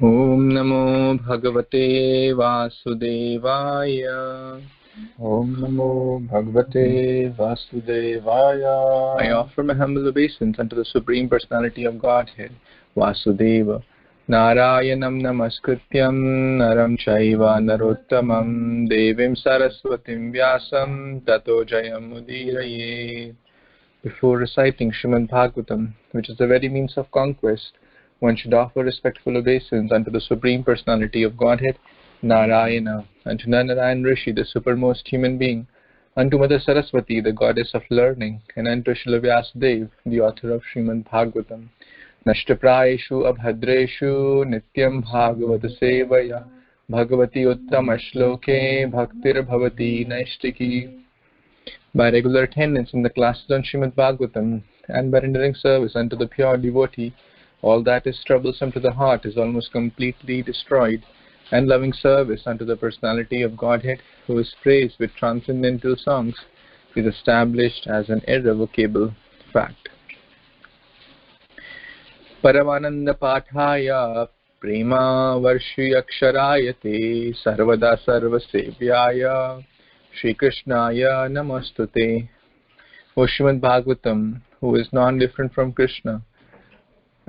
Om Namo Bhagavate Vasudevaya. Om Namo Bhagavate Vasudevaya. I offer my humble obeisance unto the Supreme Personality of Godhead, Vasudeva. Narayanam Namaskrityam Naram Chaiva Narottamam Devim Saraswatim Vyasam Tato Jayam Mudiraye. Before reciting Srimad Bhagvatam, which is the very means of conquest, one should offer respectful obeisance unto the Supreme Personality of Godhead, Narayana, unto Narayan Rishi, the supermost human being, unto Mother Saraswati, the goddess of learning, and unto Srila Vyasadeva, the author of Srimad Bhagvatam. Nashtaprayeshu abhadreshu nityam bhagavata sevaya bhagavati uttama shloke bhaktir bhavati naishtiki. By regular attendance in the classes on Srimad Bhagavatam and by rendering service unto the pure devotee, all that is troublesome to the heart is almost completely destroyed, and loving service unto the Personality of Godhead, who is praised with transcendental songs, is established as an irrevocable fact. Paramananda Pathaya Prema Varshi Aksharayate Sarvada Sarva Sevyaya Shri Krishnaya Namastute. O Srimad Bhagavatam, who is non-different from Krishna,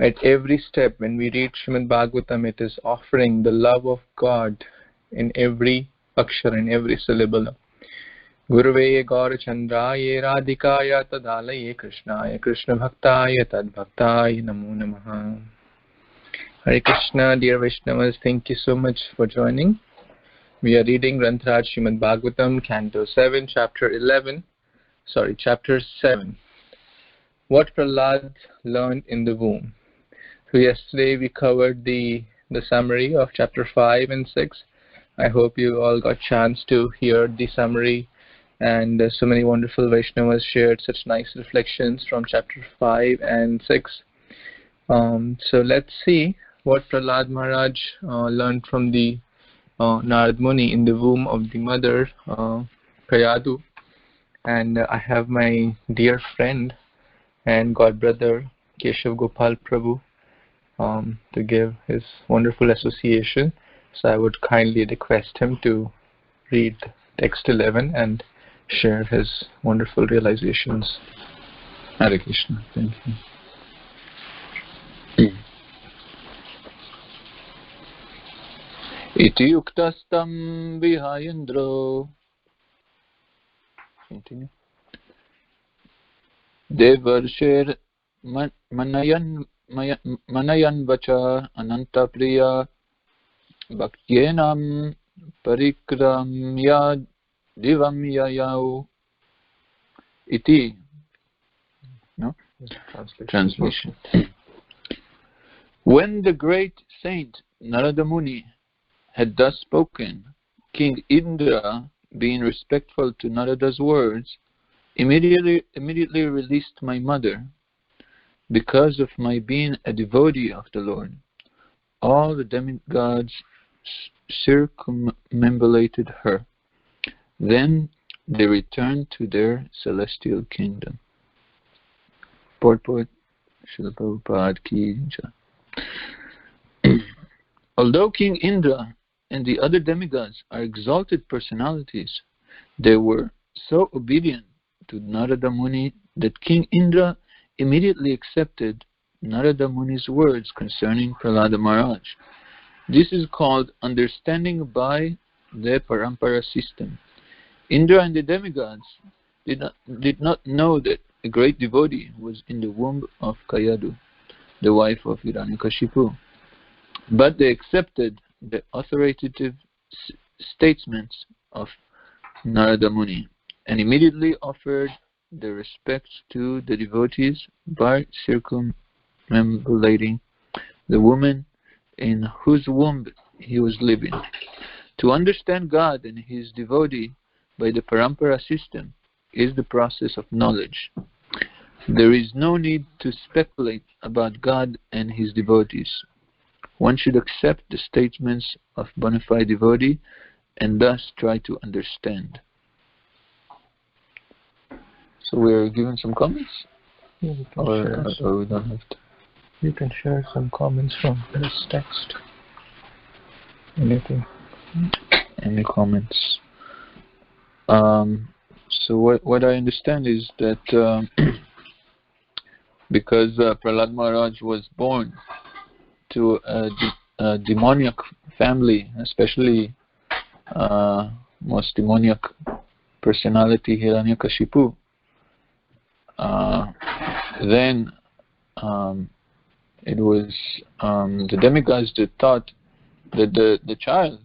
at every step when we read Srimad Bhagavatam, it is offering the love of God in every akshara, in every syllable. Gurave Gaurachandraye Radhikaya Tadalaye Krishnaya Krishna Bhaktaya Tad Bhaktaya Namo Namaha. Hare Krishna, dear Vaishnavas, thank you so much for joining. We are reading Grantaraj Srimad Bhagavatam, Canto 7, Chapter 7. What Prahlad learned in the womb. So yesterday we covered the summary of Chapter 5 and 6. I hope you all got chance to hear the summary, and so many wonderful Vaishnavas shared such nice reflections from Chapter 5 and 6. So let's see what Prahlad Maharaj learned from the Narada Muni in the womb of the mother Kayadu. And I have my dear friend and godbrother Keshav Gopal Prabhu to give his wonderful association. So I would kindly request him to read text 11 and share his wonderful realizations. Hare Krishna. Thank you. Iti yuktastam vihayendro. Continue. Devarsher manayan vacha ananta priya bhaktyenam parikramya divam yayau. Iti. No? Translation. When the great saint Narada Muni had thus spoken, King Indra, being respectful to Narada's words, immediately released my mother, because of my being a devotee of the Lord. All the demigods circumambulated her. Then they returned to their celestial kingdom. Purport Srila Prabhupada Ki Jai. Although King Indra and the other demigods are exalted personalities, they were so obedient to Narada Muni that King Indra immediately accepted Narada Muni's words concerning Prahlada Maharaj. This is called understanding by the parampara system. Indra and the demigods did not know that a great devotee was in the womb of Kayadu, the wife of Hiranyakashipu, but they accepted the authoritative statements of Narada Muni and immediately offered their respects to the devotees by circumambulating the woman in whose womb he was living. To understand God and his devotee by the parampara system is the process of knowledge. There is no need to speculate about God and his devotees. One should accept the statements of bona fide devotee and thus try to understand. So we are given some comments? Yeah, or we don't have to? You can share some comments from this text. Anything? Any comments? So what I understand is that because Prahlad Maharaj was born to a demoniac family, especially most demoniac personality Hiranyakashipu, then it was the demigods that thought that the child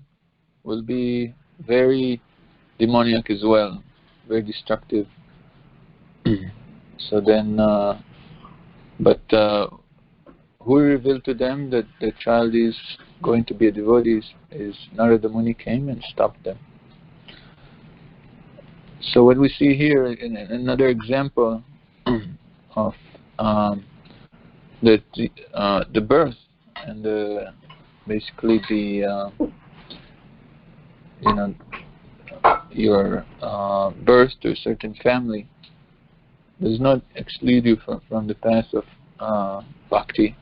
will be very demoniac as well, very destructive. So then, but who revealed to them that the child is going to be a devotee is Narada Muni came and stopped them. So what we see here in another example of that the birth and basically the your birth to a certain family does not exclude you from the path of bhakti,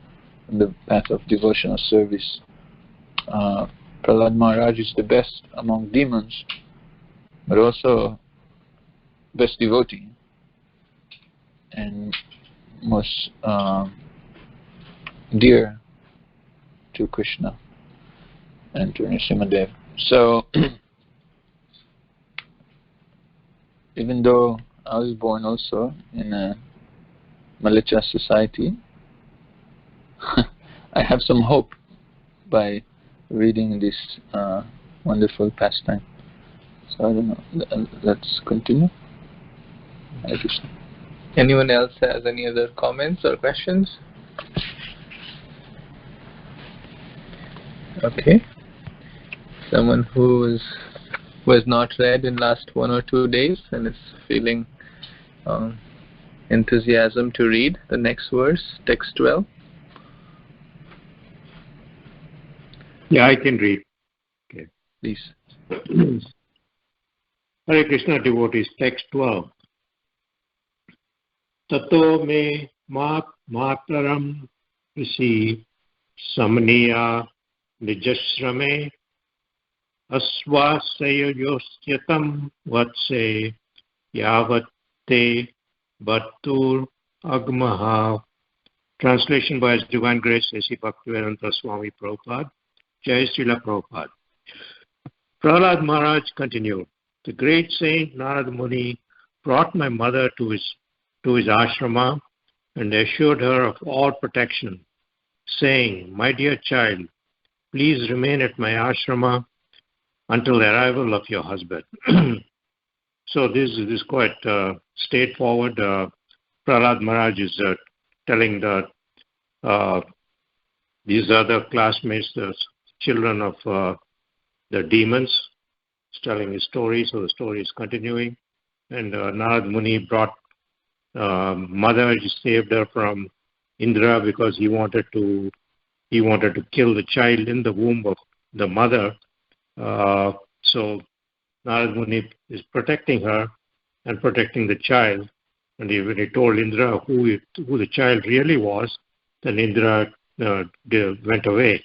from the path of devotional service. Prahlad Maharaj is the best among demons, but also best devotee and most dear to Krishna and to Nrsimhadev. So even though I was born also in a Malicha society, I have some hope by reading this wonderful pastime. So I don't know. Let's continue. Hare Krishna. Anyone else has any other comments or questions? Okay. Someone who was not read in last 1 or 2 days and is feeling enthusiasm to read the next verse, text 12. Yeah, I can read. Okay. Please. Hare Krishna devotees, text 12. Tato me mataram risi samaniya nijashrame asvasayayosyatam vatse yavatte bhattur agmaha. Translation by His Divine Grace A.C. Bhaktivedanta Swami Prabhupada. Jai Srila Prabhupada. Prahlad Maharaj continued. The great saint Narada Muni brought my mother to his ashrama and assured her of all protection, saying, "My dear child, please remain at my ashrama until the arrival of your husband." So this is quite straightforward. Prahlad Maharaj is telling these other classmates, the children of the demons, is telling his story. So the story is continuing. And Narada Muni brought mother, he saved her from Indra because he wanted to kill the child in the womb of the mother. So Narada Muni is protecting her and protecting the child. And when he told Indra who the child really was, then Indra went away.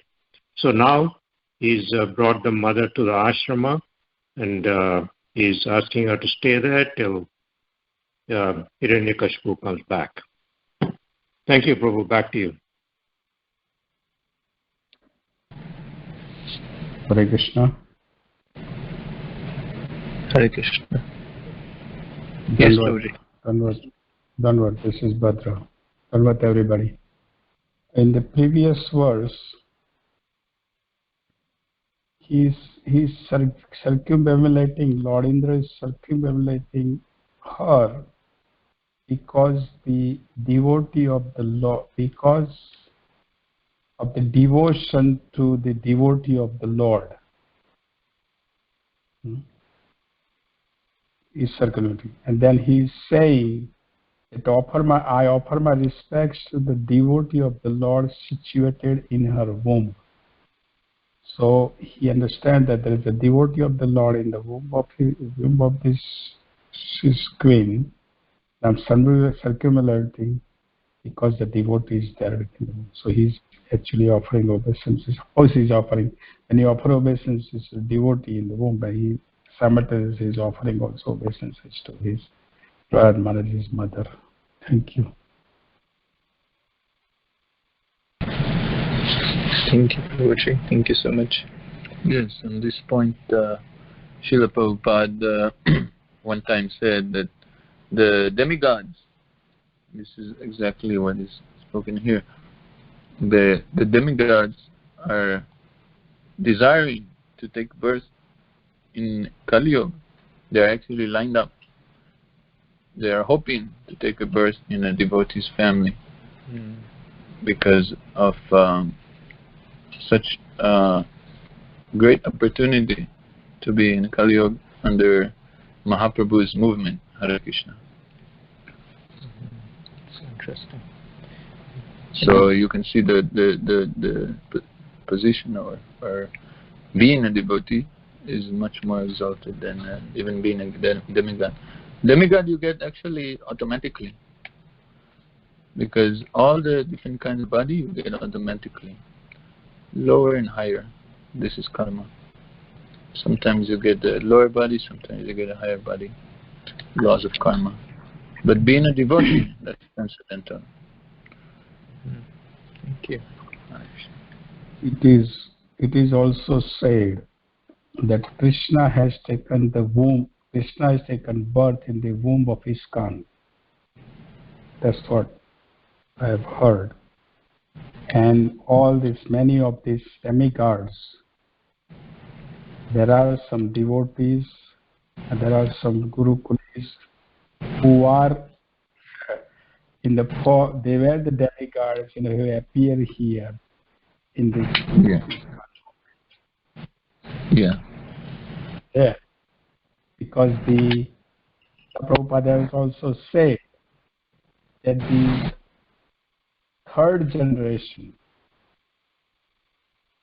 So now he's brought the mother to the ashrama, and he's asking her to stay there till Hiranyakashipu comes back. Thank you, Prabhu. Back to you. Hare Krishna. Hare Krishna. Yes, Lord. Danvat, this is Bhadra. Danvat, everybody. In the previous verse, he's circumambulating, Lord Indra is circumambulating her because the devotee of the Lord, because of the devotion to the devotee of the Lord. Is circumambulating. And then he's saying that I offer my respects to the devotee of the Lord situated in her womb. So he understands that there is a devotee of the Lord in the womb of this queen. I'm circumambulating because the devotee is there within the womb. So he's actually offering obeisances. How is he offering? When you offer obeisances to a devotee in the womb, but he simultaneously is offering also obeisances to his Prahlad Maharaj's mother. Thank you. Thank you, Prabhuji. Thank you so much. Yes, on this point, Srila Prabhupada one time said that the demigods, this is exactly what is spoken here, the demigods are desiring to take birth in Kali Yuga. They are actually lined up. They are hoping to take a birth in a devotee's family because of such great opportunity to be in Kali Yuga under Mahaprabhu's movement, Hare Krishna. It's interesting. So you can see the position or being a devotee is much more exalted than even being a demigod. Demigod you get actually automatically, because all the different kinds of body you get automatically, lower and higher. This is karma. Sometimes you get a lower body, sometimes you get a higher body. Laws of karma. But being a devotee, that's transcendental. Thank you. It is also said that Krishna has taken birth in the womb of ISKCON. That's what I have heard. And many of these demigods, there are some devotees and there are some gurukulis who are they were the demigods, who appear here in this. Yeah. Because the Prabhupada has also said that the third generation,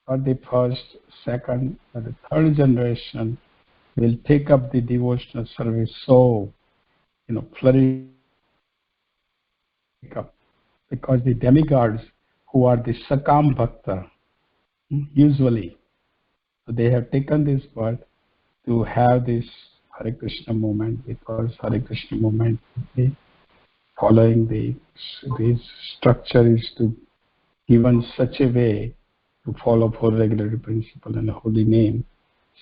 not the first, second, but the third generation will take up the devotional service so, flourish up. Because the demigods who are the Sakam Bhakta, usually, so they have taken this birth to have this Hare Krishna movement, because Hare Krishna movement, following the structure is to given such a way to follow four regulatory principle and a holy name,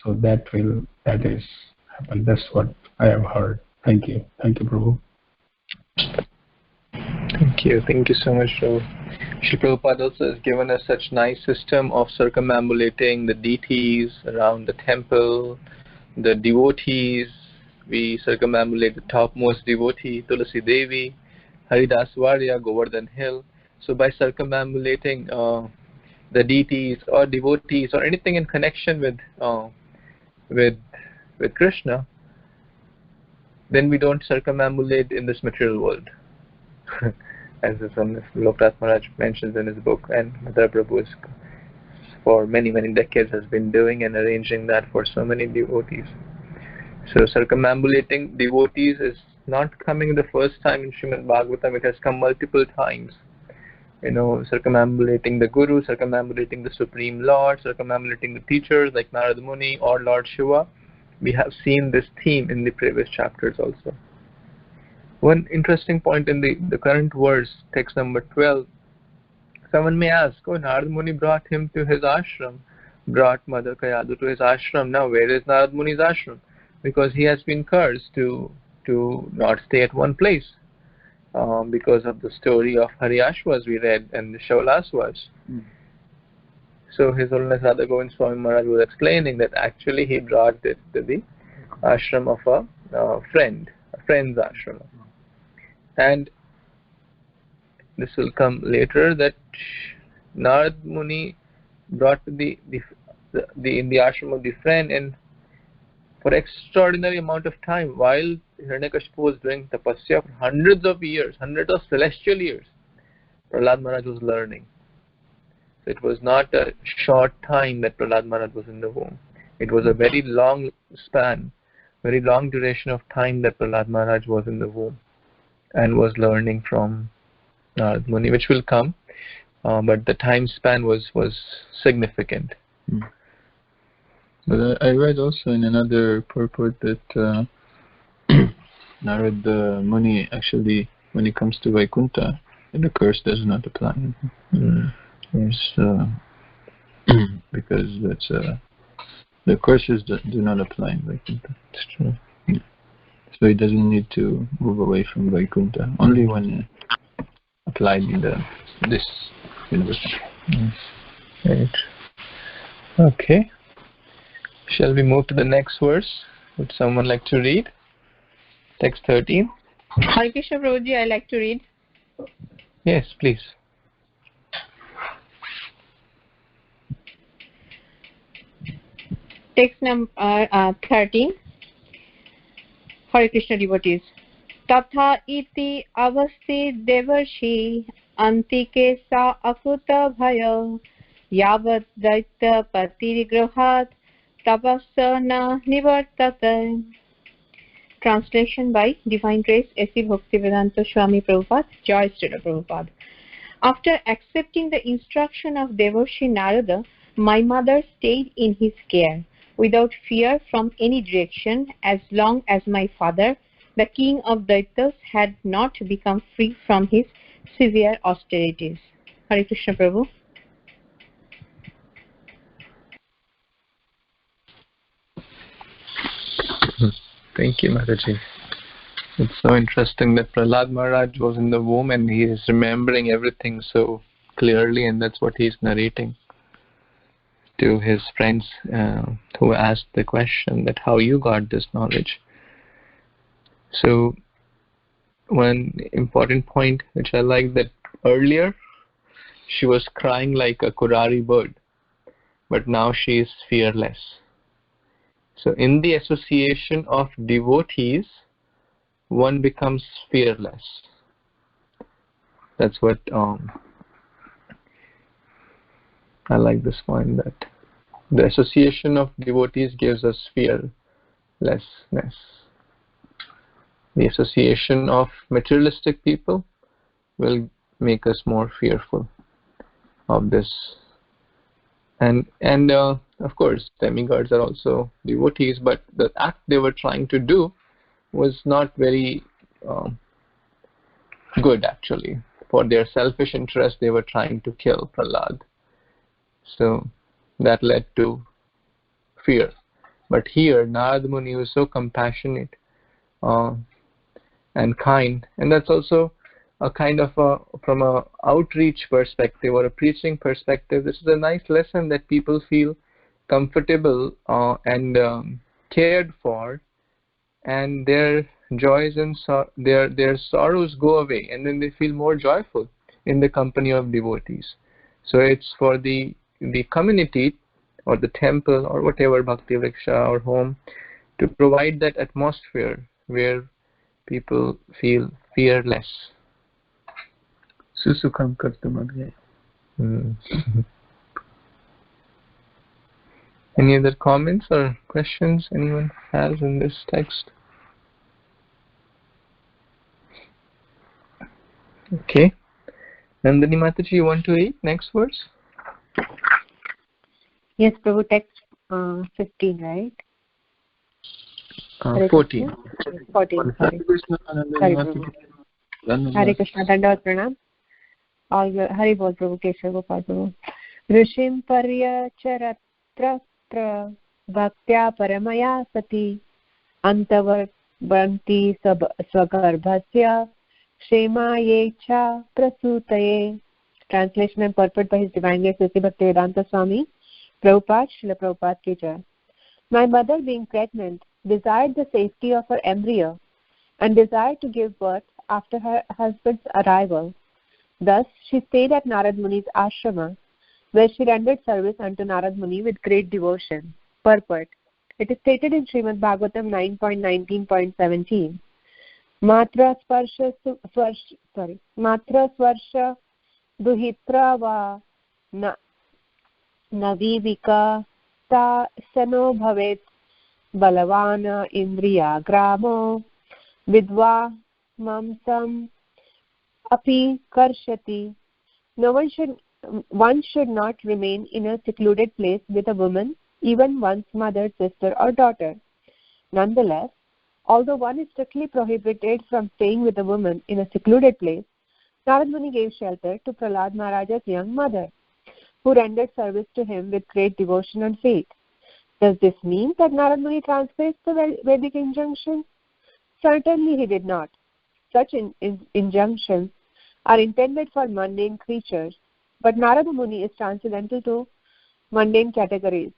so that is happen. That's what I have heard. Thank you, Prabhu. Thank you so much, Prabhu. Srila Prabhupada also has given us such nice system of circumambulating the deities around the temple, the devotees. We circumambulate the topmost devotee, Tulasi Devi, Haridas Varya, Govardhan Hill. So by circumambulating the deities or devotees or anything in connection with Krishna, then we don't circumambulate in this material world. As Loknath Maharaj mentions in his book, and Madhara Prabhu for many decades has been doing and arranging that for so many devotees. So circumambulating devotees is not coming the first time in Srimad Bhagavatam. It has come multiple times. Circumambulating the Guru, circumambulating the Supreme Lord, circumambulating the teachers like Narada Muni or Lord Shiva. We have seen this theme in the previous chapters also. One interesting point in the current verse, text number 12, someone may ask, Narada Muni brought him to his ashram, brought Mother Kayadu to his ashram. Now where is Narada Muni's ashram? Because he has been cursed to not stay at one place because of the story of Haryashvas we read and the Shaulasvas. So His Holiness Radha Govind Swami Maharaj was explaining that actually he brought it to the ashram of a friend's ashram. And this will come later, that Narad Muni brought in the ashram of the friend, and for extraordinary amount of time, while Hiranyakashipu was doing tapasya for hundreds of celestial years, Prahlad Maharaj was learning. So it was not a short time that Prahlad Maharaj was in the womb. It was a very long span, very long duration of time that Prahlad Maharaj was in the womb and was learning from Narad Muni, which will come. but the time span was significant. But I read also in another purport that Narada Muni actually, when it comes to Vaikuntha, the curse does not apply. Yes, because that's the curses do not apply in Vaikuntha. It's true. So he doesn't need to move away from Vaikuntha, only when applied in this universe. Right. Okay. Shall we move to the next verse? Would someone like to read? Text 13. Hare Krishna Prabhuji, I like to read. Yes, please. Text number 13. Hare Krishna devotees. Tatha iti avasti devarshi antike sa akuta bhaya yavat daitya patirigrahat tapassa na nivartate. Translation by Divine Grace A.C. Bhaktivedanta Swami Prabhupada, Joy Srila Prabhupada. After accepting the instruction of Devarshi Narada, my mother stayed in his care without fear from any direction as long as my father, the king of Daityas, had not become free from his severe austerities. Hare Krishna Prabhu. Thank you, Mataji. It's so interesting that Prahlad Maharaj was in the womb and he is remembering everything so clearly, and that's what he's narrating to his friends who asked the question that how you got this knowledge. So one important point which I like, that earlier she was crying like a Kurari bird, but now she is fearless. So in the association of devotees, one becomes fearless. That's what I like this point, that the association of devotees gives us fearlessness. The association of materialistic people will make us more fearful of this. And of course, demigods are also devotees, but the act they were trying to do was not very good, actually. For their selfish interest, they were trying to kill Prahlad. So that led to fear. But here, Narada Muni was so compassionate and kind, and that's also a kind of from a outreach perspective or a preaching perspective, this is a nice lesson that people feel comfortable and cared for, and their joys and their sorrows go away, and then they feel more joyful in the company of devotees. So it's for the community or the temple or whatever, Bhakti Vriksha or home, to provide that atmosphere where people feel fearless. Susukam kartamagya. Any other comments or questions anyone has in this text? Okay. Nandini Mataji, you want to read next verse? Yes, Prabhu, text 15, right? 14. 14, sorry. Sorry, Prabhu. Hare Krishna, Dandavat Pranam. All good. Hari Bol Prabhu, Keshav Gopal Prabhu. Rishim Paryacharatra Bhaktya Paramaya Sati Antavarbanti Swagarbhasya Shema Yecha Prasutaye. Translation and purport by His Divine Grace A.C. Bhaktivedanta Swami Prabhupada, Srila Prabhupada Ki Jai. My mother, being pregnant, desired the safety of her embryo and desired to give birth after her husband's arrival. Thus, she stayed at Narad Muni's ashrama, where she rendered service unto Narad Muni with great devotion. Purport. It is stated in Srimad Bhagvatam 7.7.11. Matra swarsha duhitra va navivika ta sano bhavet balavana indriya gramo vidva mamsam api karshati. No one should one should not remain in a secluded place with a woman, even one's mother, sister, or daughter. Nonetheless, although one is strictly prohibited from staying with a woman in a secluded place, Narad Muni gave shelter to Prahlad Maharaja's young mother, who rendered service to him with great devotion and faith. Does this mean that Narad Muni transgressed the Vedic injunctions? Certainly he did not. Such injunctions are intended for mundane creatures, but Narada Muni is transcendental to mundane categories.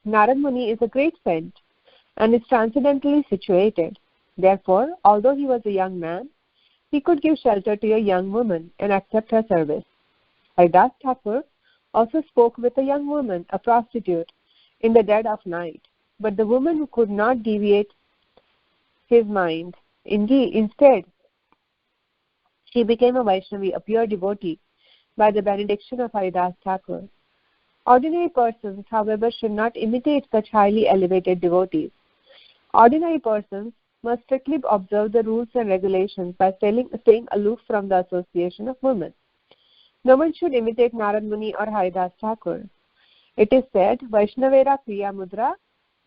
Narad Muni is a great saint and is transcendentally situated. Therefore, although he was a young man, he could give shelter to a young woman and accept her service. Haridas Thakur also spoke with a young woman, a prostitute, in the dead of night, but the woman could not deviate his mind. Instead, she became a Vaishnavi, a pure devotee, by the benediction of Haridas Thakur. Ordinary persons, however, should not imitate such highly elevated devotees. Ordinary persons must strictly observe the rules and regulations by staying aloof from the association of women. No one should imitate Narad Muni or Haridas Thakur. It is said, Vaishnavera Kriya Mudra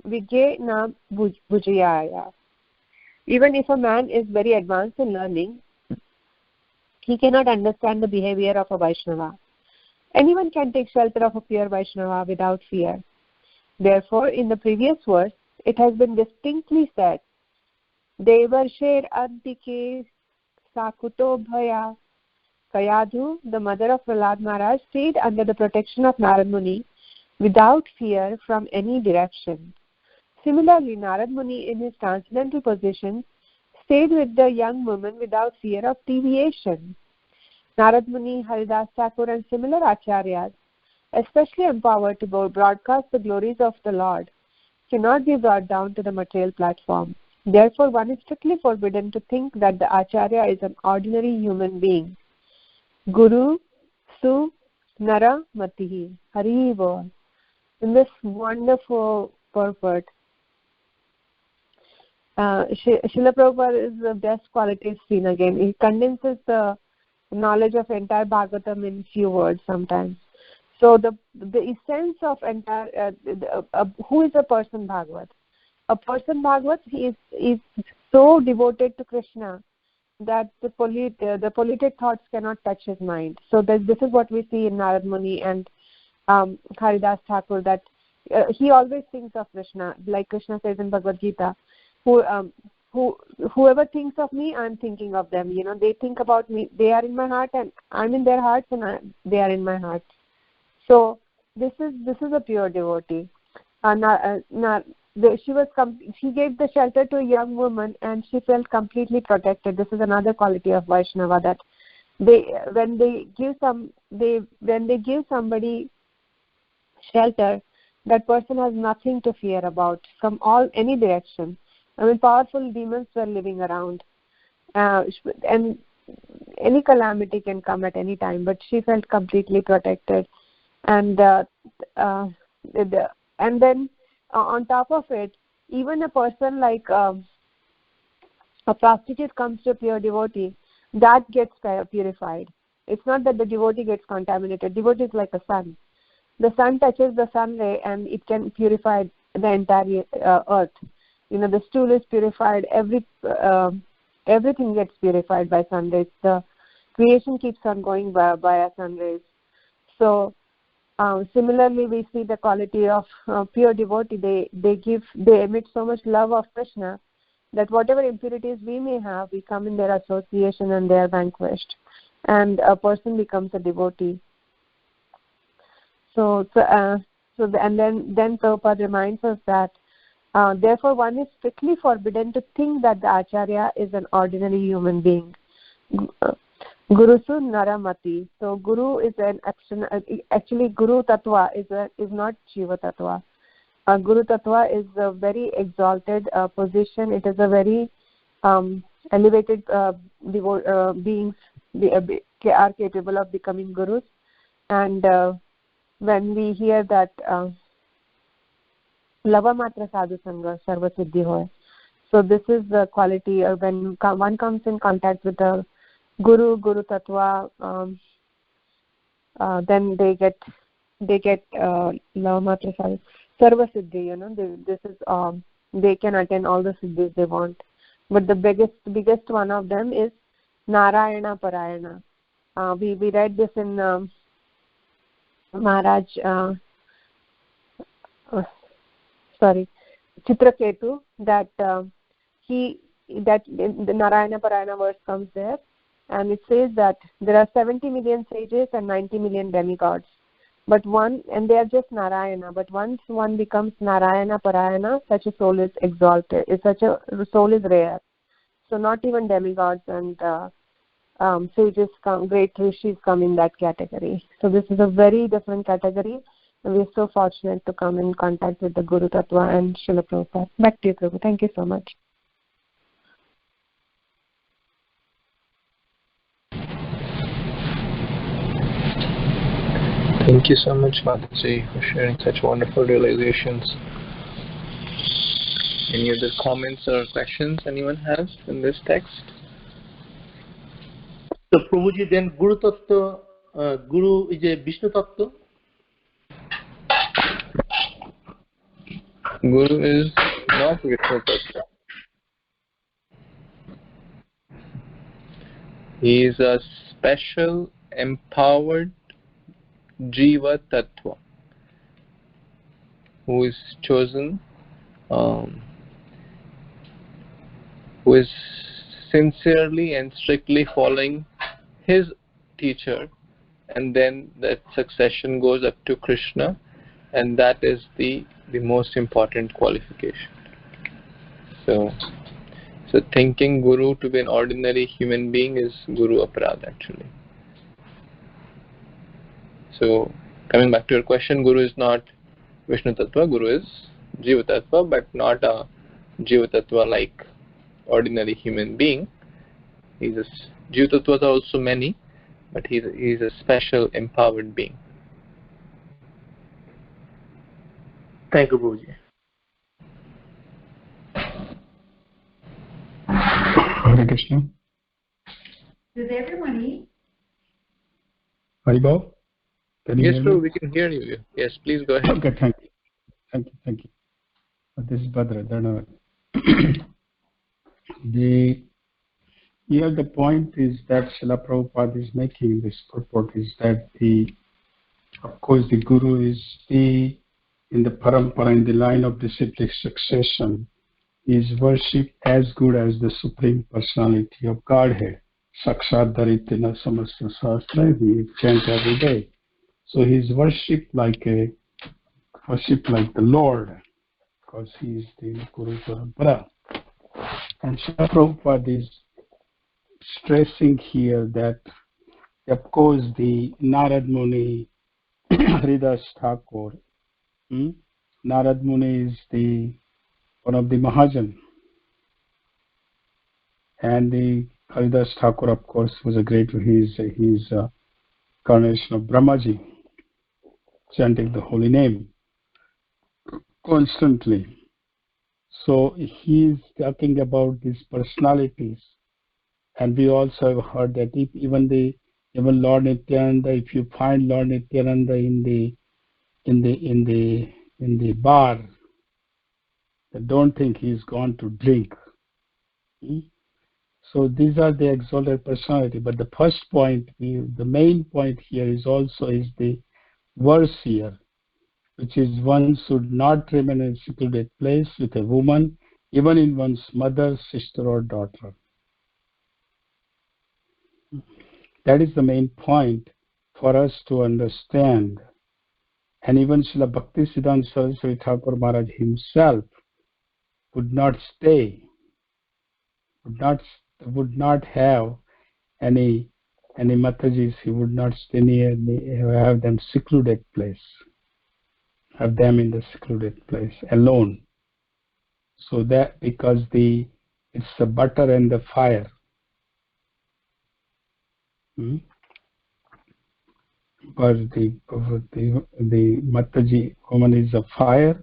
Vigye Na Bhujayaya. Even if a man is very advanced in learning, he cannot understand the behavior of a Vaishnava. Anyone can take shelter of a pure Vaishnava without fear. Therefore, in the previous verse, it has been distinctly said, Devarsher Adike Sakuto Bhaya. Kayadu, the mother of Prahlad Maharaj, stayed under the protection of Narad Muni without fear from any direction. Similarly, Narad Muni, in his transcendental position, stayed with the young woman without fear of deviation. Narad Muni, Haridas Thakur, and similar acharyas, especially empowered to broadcast the glories of the Lord, cannot be brought down to the material platform. Therefore, one is strictly forbidden to think that the acharya is an ordinary human being. Guru Su Nara Matihi Hari Bol. In this wonderful purport, Srila Prabhupada is the best qualities seen again. He condenses the knowledge of entire Bhagavatam in few words sometimes. So the essence of entire who is a person Bhagavat? A person Bhagavat, he is so devoted to Krishna that the polluted thoughts cannot touch his mind. So this is what we see in Narad Muni and Haridas Thakur, that he always thinks of Krishna, like Krishna says in Bhagavad Gita, whoever thinks of me, I'm thinking of them. You know, they think about me, they are in my heart, and I'm in their hearts, and they are in my heart. So this is a pure devotee. She gave the shelter to a young woman, and she felt completely protected. This is another quality of Vaishnava, that when they give somebody shelter, that person has nothing to fear about from any direction. I mean, powerful demons were living around, and any calamity can come at any time. But she felt completely protected, and then. On top of it, even a person like a prostitute comes to a pure devotee, that gets purified. It's not that the devotee gets contaminated. Devotee is like a sun. The sun touches the sun ray and it can purify the entire earth. You know, the stool is purified. Everything gets purified by sun rays. The creation keeps on going by sun rays. So. Similarly, we see the quality of pure devotee. They emit so much love of Krishna that whatever impurities we may have, we come in their association and they are vanquished, and a person becomes a devotee. And then Prabhupada reminds us that therefore one is strictly forbidden to think that the acharya is an ordinary human being. Gurusu Naramati. So Guru is an action. Actually, Guru Tattva is not Jiva Tattva. Guru Tattva is a very exalted position. It is a very elevated beings are capable of becoming gurus. And when we hear that Lava Matra Sadhu Sangha Sarva Siddhi Hoy. So this is the quality when one comes in contact with the Guru Tattva, then they get Lavamatra, sorry, Sarva Siddhi, this is they can attain all the siddhis they want. But the biggest one of them is Narayana Parayana. We read this in Maharaj, Chitraketu, that the Narayana Parayana verse comes there, and it says that there are 70 million sages and 90 million demigods. But and they are just Narayana. But once one becomes Narayana Parayana, such a soul is exalted. Such a soul is rare. So not even demigods and sages great rishis come in that category. So this is a very different category, and we are so fortunate to come in contact with the Guru Tattva and Srila Prabhupada. Back to you, Prabhu. Thank you so much. Thank you so much, Mataji, for sharing such wonderful realizations. Any other comments or questions anyone has in this text? So, Prabhuji, then Guru Tattva, Guru is a Vishnu Tattva? Guru is not Vishnu Tattva. He is a special, empowered Jiva Tattva who is chosen, who is sincerely and strictly following his teacher, and then that succession goes up to Krishna, and that is the most important qualification. So thinking Guru to be an ordinary human being is Guru Aparad actually. So coming back to your question, Guru is not Vishnu Tattva, Guru is Jiva Tattva, but not a Jiva Tattva like ordinary human being. Jiva Tattvas are also many, but he's a special empowered being. Thank you, Prabhuji. Hare Krishna. Does everyone eat? Haribol? Yes, Prabhu, we can hear you. Yes, please go ahead. Okay, thank you. This is Bhadra, Dhanavad. Here the point is that Srila Prabhupada is making this purport is that of course the Guru is in the parampara, in the line of disciplic succession, is worshipped as good as the Supreme Personality of Godhead. Sakshat Dharitina Samasta Sastra, we chant every day. So he is worshipped like the Lord, because he is the Guru Parampara. And Srila Prabhupada is stressing here that, of course, the Narad Muni, Haridas Thakur, Narad Muni is one of the Mahajan. And the Haridas Thakur, of course, was a great, he's a incarnation of Brahmaji, chanting the holy name constantly. So he's talking about these personalities, and we also have heard that even Lord Nityananda, if you find Lord Nityananda in the bar, don't think he's gone to drink. So these are the exalted personality. But the first point, the main point here is the verse here, which is one should not remain in a secluded place with a woman, even in one's mother, sister, or daughter. That is the main point for us to understand. And even Srila Bhaktisiddhanta Saraswati Thakur Maharaj himself would not stay, would not have any Matajis. He would not stay near, have them secluded place. Have them in the secluded place alone. So that because it's the butter and the fire. But the Mataji woman is a fire,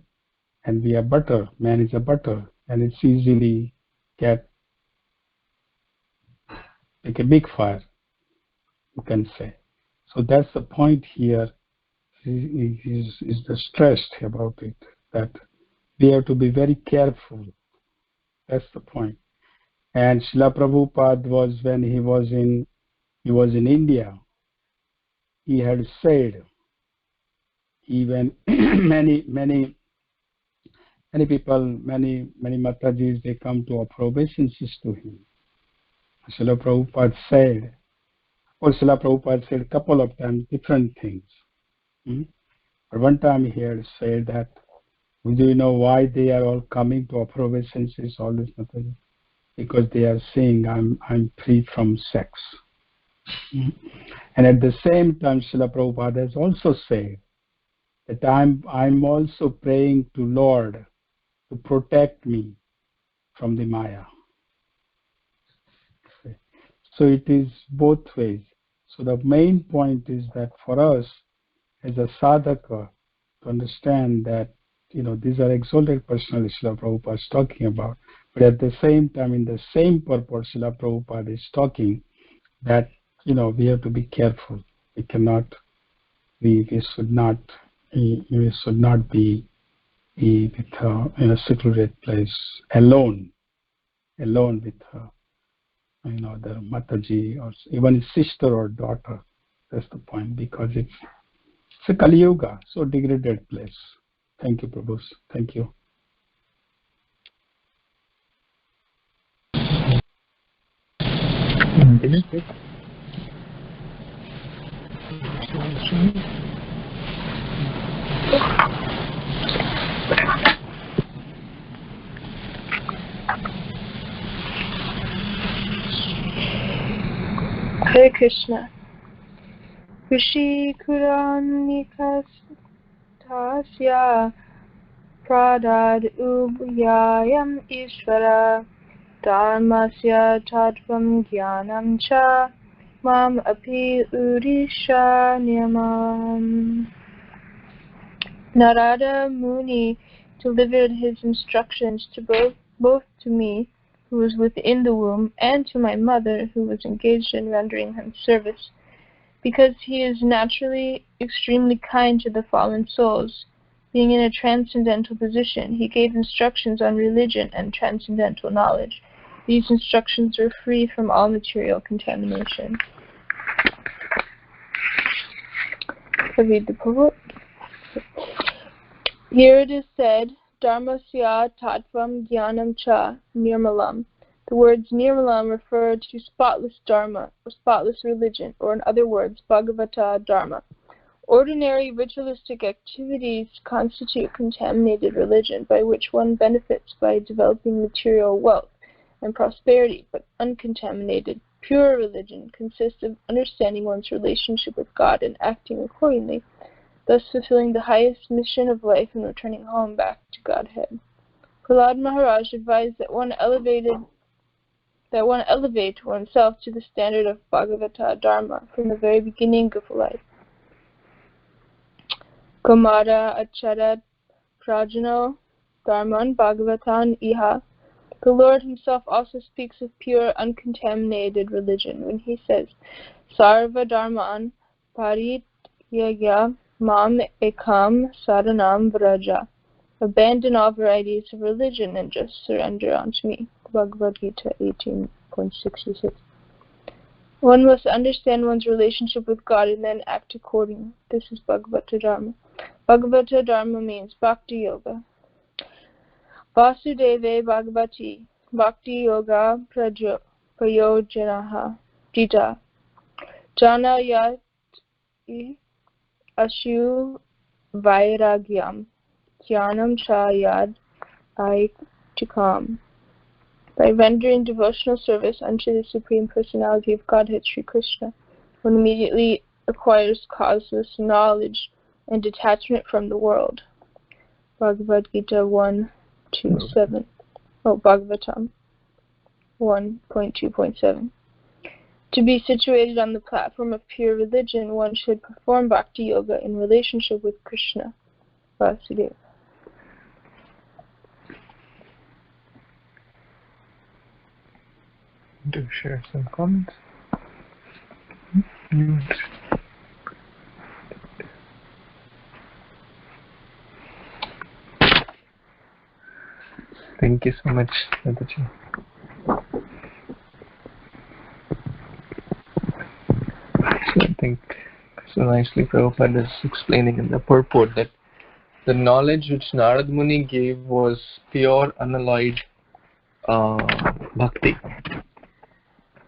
and we are butter. Man is a butter, and it's easily get like a big fire, you can say. So that's the point here. Is the stressed about it, that we have to be very careful. That's the point. And Srila Prabhupada was, when he was in India, he had said, even many people, many Matajis, they come to offer obeisances to him. Srila Prabhupada said, or Srila Prabhupada said a couple of times different things. But one time he had said that, do you know why they are all coming to offer obeisances, all this Matajis? Because they are saying, I'm free from sex. And at the same time, Srila Prabhupada has also said that I'm also praying to Lord to protect me from the Maya. So it is both ways. So the main point is that for us as a sadhaka to understand that, these are exalted personalities Srila Prabhupada is talking about. But at the same time, in the same purport, Srila Prabhupada is talking that, we have to be careful. We cannot, we should not be with in a secluded place alone with the Mataji or even sister or daughter. That's the point, because it's a Kali Yuga, so degraded place. Thank you, Prabhu. Thank you. Hare Krishna. Rishi Kuranikas Pradad Ubhyayam Ishvara Dharmasya Tattvam Jnanam Cha Mam Api Urisha Niyamam. Narada Muni delivered his instructions to both to me, who was within the womb, and to my mother, who was engaged in rendering him service. Because he is naturally extremely kind to the fallen souls, being in a transcendental position, he gave instructions on religion and transcendental knowledge. These instructions were free from all material contamination. I read the poem. Here it is said, Dharmasya Tattvam Jnanam Cha Nirmalam. The words Nirmalam refer to spotless Dharma, or spotless religion, or in other words, Bhagavata-dharma. Ordinary ritualistic activities constitute contaminated religion, by which one benefits by developing material wealth and prosperity, but uncontaminated, pure religion consists of understanding one's relationship with God and acting accordingly, thus fulfilling the highest mission of life and returning home back to Godhead. Prahlad Maharaj advised that one elevate oneself to the standard of Bhagavata-dharma from the very beginning of life. Kamara acharat prajano dharman bhagavatan iha. The Lord himself also speaks of pure, uncontaminated religion when he says, Sarva dharman parityagya mam ekam saranam vraja. Abandon all varieties of religion and just surrender unto me. Bhagavad-gita 18.66. One must understand one's relationship with God and then act accordingly. This is Bhagavata-dharma. Bhagavata-dharma means Bhakti Yoga. Vasudeve Bhagavati Bhakti Yoga Prayojanaha Dita Jana Yati Ashu Vairagyam Jnanam Cha Yad Aiktikam. By rendering devotional service unto the Supreme Personality of Godhead, Sri Krishna, one immediately acquires causeless knowledge and detachment from the world. Bhagavad-gita 1.2.7. Bhagavatam 1.2.7. To be situated on the platform of pure religion, one should perform Bhakti Yoga in relationship with Krishna. Vasudeva. To share some comments. Thank you so much, Mataji. So I think so nicely Prabhupada is explaining in the purport that the knowledge which Narada Muni gave was pure, unalloyed bhakti.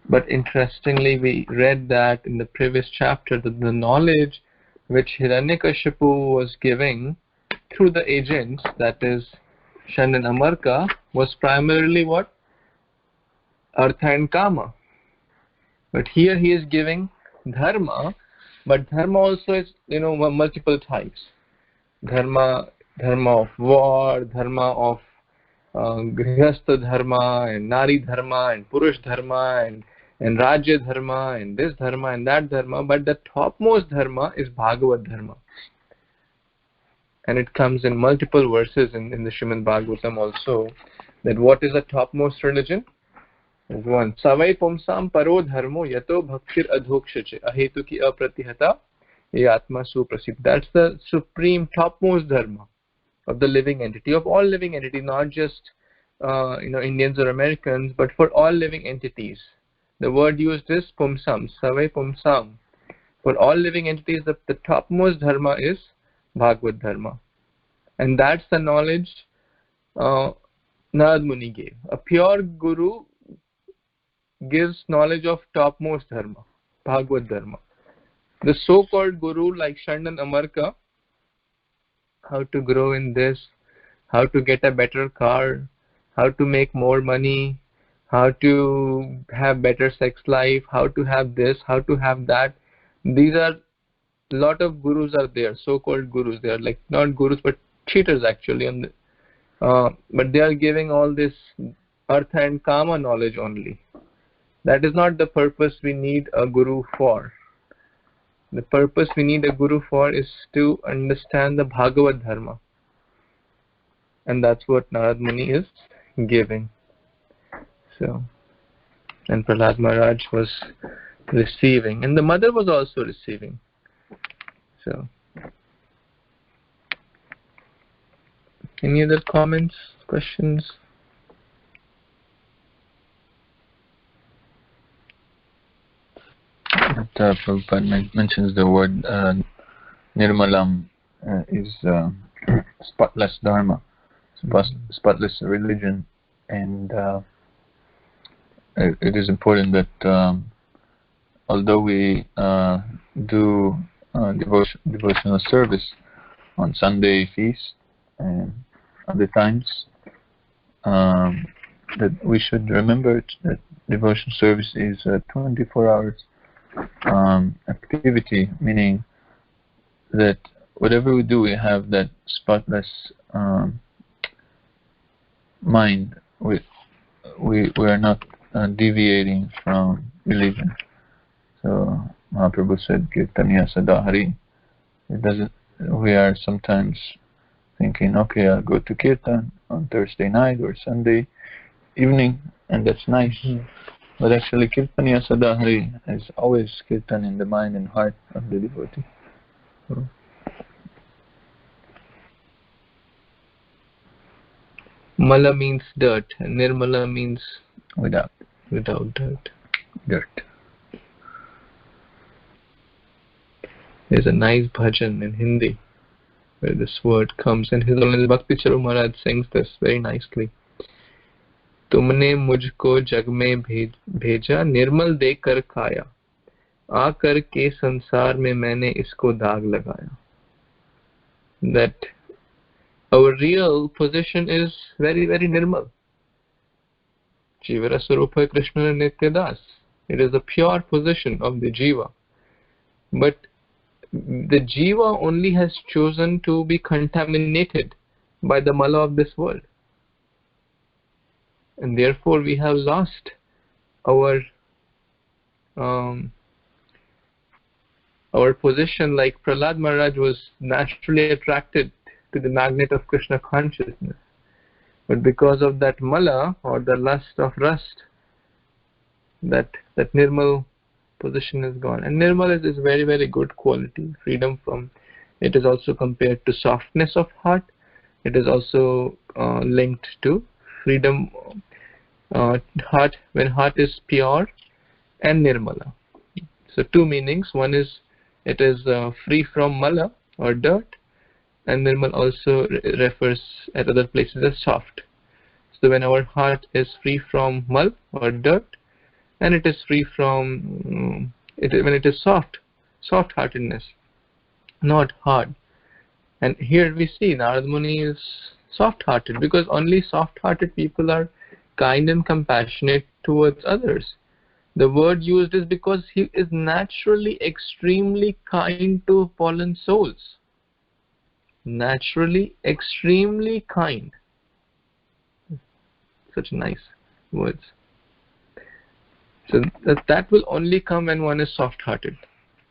But interestingly, we read that in the previous chapter that the knowledge which Hiranyakashipu was giving through the agents, that is Shanda and Amarka, was primarily what? Artha and Kama. But here he is giving dharma, but dharma also is, multiple types. Dharma of war, dharma of grihastha dharma, and nari dharma, and purush dharma, and rajya dharma, and this dharma and that dharma. But the topmost dharma is Bhagavad-dharma. And it comes in multiple verses in the Srimad Bhagvatam also, that what is the topmost religion? Is one. Savai pumsam paro dharmo yato bhaktir adhokshache ahetuki apratihata atma suprasid. That's the supreme topmost dharma of the living entity, of all living entities, not just Indians or Americans, but for all living entities. The word used is pumsam, savai pumsam. For all living entities, the topmost dharma is Bhagavad Dharma. And that's the knowledge Narada Muni gave. A pure guru gives knowledge of topmost dharma, Bhagavad Dharma. The so-called guru like Shanda and Amarka, how to grow in this, how to get a better car, how to make more money, how to have better sex life, how to have this, how to have that. These are lot of gurus are there, so-called gurus. They are like not gurus but cheaters actually, but they are giving all this artha and kama knowledge only. That is not the purpose we need a guru for. The purpose we need a guru for is to understand the Bhagavad-dharma. And that's what Narada Muni is giving. So, and Prahlad Maharaj was receiving, and the mother was also receiving. So, any other comments, questions? Prabhupada mentions the word nirmalam is spotless dharma, spotless religion, and it is important that although we do devotional service on Sunday feast and other times, that we should remember that devotional service is a 24 hours activity, meaning that whatever we do, we have that spotless mind. We are not deviating from religion. So Mahaprabhu said, Kirtaniya Sadahari. It doesn't. We are sometimes thinking, okay, I'll go to Kirtan on Thursday night or Sunday evening, and that's nice. But actually, Kirtaniya Sadahari is always Kirtan in the mind and heart of the devotee. So, Mala means dirt, and Nirmala means without dirt. dirt. There's a nice bhajan in Hindi where this word comes, and His Holiness Bhakti Charu Maharaj sings this very nicely. तुमने मुझको जग में भेजा निर्मल देकर खाया आकर के संसार में मैंने इसको दाग लगाया. That our real position is very, very nirmal. Jivara Swarupa Krishna Nityadas. It is the pure position of the jiva. But the jiva only has chosen to be contaminated by the mala of this world. And therefore we have lost our position. Like Prahlad Maharaj was naturally attracted to the magnet of Krishna consciousness, but because of that mala or the lust of rust, that nirmal position is gone. And nirmal is very, very good quality, freedom from. It is also compared to softness of heart. It is also linked to freedom, heart, when heart is pure, and nirmala. So two meanings. One is it is free from mala or dirt, and nirmal also refers at other places as soft. So when our heart is free from mal or dirt, and it is free from when it is soft-heartedness, not hard. And here we see Narada Muni is soft-hearted, because only soft-hearted people are kind and compassionate towards others. The word used is because he is naturally extremely kind to fallen souls. Naturally extremely kind. Such nice words. So that will only come when one is soft-hearted,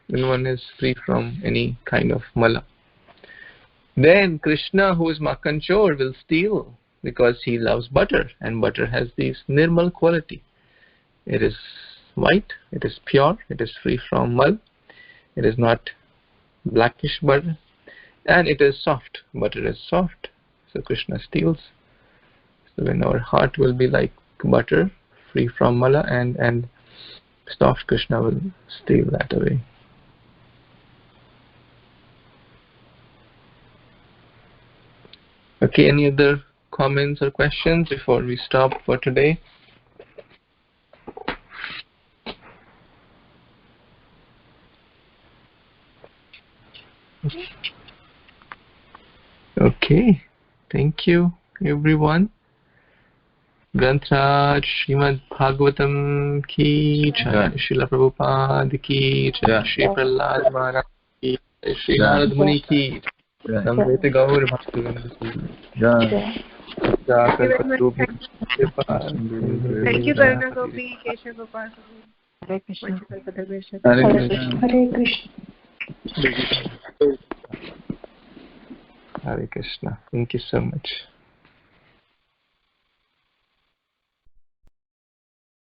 when one is free from any kind of mala. Then Krishna, who is Makhan Chor, will steal because he loves butter, and butter has this nirmal quality. It is white, it is pure, it is free from mal, it is not blackish butter, and it is soft. Butter is soft, so Krishna steals. So when our heart will be like butter, free from mala and soft, Krishna will steal that away. Okay, any other comments or questions before we stop for today? Okay, thank you everyone. Grantraj Srimad Bhagvatam ki jai, Srila Prabhupada ki jai, Shri Prahlad Maharaj ki jai, Shri Narada Muni ki jai, Samvete Gaur Bhaktivinoda Jai. Thank you, Karuna Gopi, Keshav Gopal. Hare Krishna. Hare Krishna. Hare Krishna. Thank you so much.